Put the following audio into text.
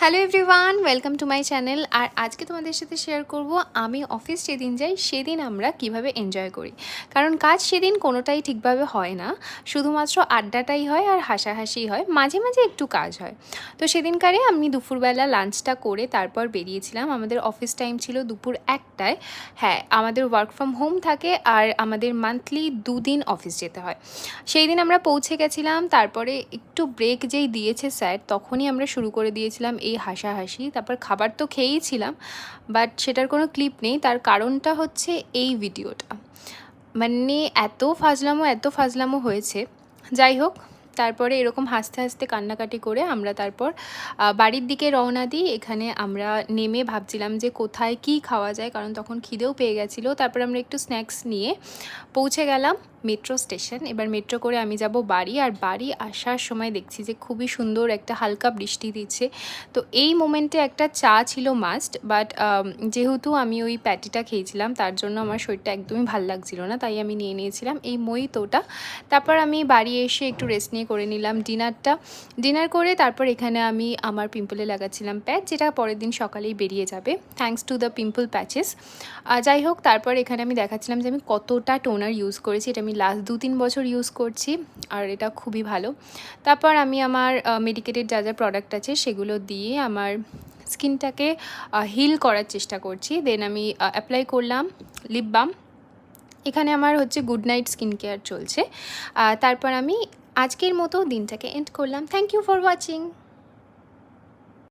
Hello everyone, welcome to my channel. আর আজকে তোমাদের সাথে শেয়ার করব আমি অফিস যেদিন যাই সেদিন আমরা কিভাবে এনজয় করি। কারণ কাজ সেদিন কোনোটাই ঠিকভাবে হয় না, শুধুমাত্র আড্ডাটাই হয় আর হাসাহাসি হয়, মাঝে মাঝে একটু কাজ হয়। তো সেদিনকারে আমি দুপুরবেলা লাঞ্চটা করে তারপর বেরিয়েছিলাম। আমাদের অফিস টাইম ছিল দুপুর 1টায়। হ্যাঁ, আমাদের ওয়ার্ক ফ্রম হোম থাকে আর আমাদের মান্থলি 2 দিন অফিস যেতে হয়। সেই দিন আমরা পৌঁছে গেছিলাম, তারপরে একটু ব্রেক যেই দিয়েছে স্যার তখনই আমরা শুরু করে দিয়েছিলাম এই হাসাহাসি। তারপর খাবার তো খেয়েইছিলাম, বাট সেটার কোনো ক্লিপ নেই। তার কারণটা হচ্ছে এই ভিডিওটা, মানে এত ফাজলামো হয়েছে। যাই হোক, তারপরে এরকম হাসতে হাসতে কান্নাকাটি করে আমরা তারপর বাড়ির দিকে রওনা দিই। এখানে আমরা নেমে ভাবছিলাম যে কোথায় কি খাওয়া যায়, কারণ তখন খিদেও পেয়ে গেছিলো। তারপর আমরা একটু স্ন্যাক্স নিয়ে পৌঁছে গেলাম মেট্রো স্টেশন। এবার মেট্রো করে আমি যাব বাড়ি। আর বাড়ি আসার সময় দেখছি যে খুবই সুন্দর একটা হালকা বৃষ্টি দিচ্ছে। তো এই মোমেন্টে একটা চা ছিল মাস্ট, বাট যেহেতু আমি ওই প্যাটিটা খেয়েছিলাম তার জন্য আমার শরীরটা একদমই ভাল লাগছিল না, তাই আমি নিয়ে নিয়েছিলাম এই মোহিতোটা। তারপর আমি বাড়ি এসে একটু রেস্ট নিয়ে করে নিলাম ডিনার করে। তারপর এখানে আমি আমার পিম্পলে লাগাচ্ছিলাম প্যাচ, যেটা পরের দিন সকালেই বেরিয়ে যাবে, thanks to the pimple patches. যাই হোক, তারপর এখানে আমি দেখাচ্ছিলাম যে আমি কতটা টোনার ইউজ করেছি। এটা আমি লাস্ট 2-3 বছর ইউজ করছি আর এটা খুবই ভালো। তারপর আমি আমার মেডিকেটেড যা যা প্রোডাক্ট আছে সেগুলো দিয়ে আমার স্কিনটাকে হিল করার চেষ্টা করছি। দেন আমি অ্যাপ্লাই করলাম লিপ বাম। এখানে আমার হচ্ছে গুড নাইট স্কিন কেয়ার চলছে। তারপর আমি আজকের মতো দিনটাকে এন্ড করলাম। Thank you for watching.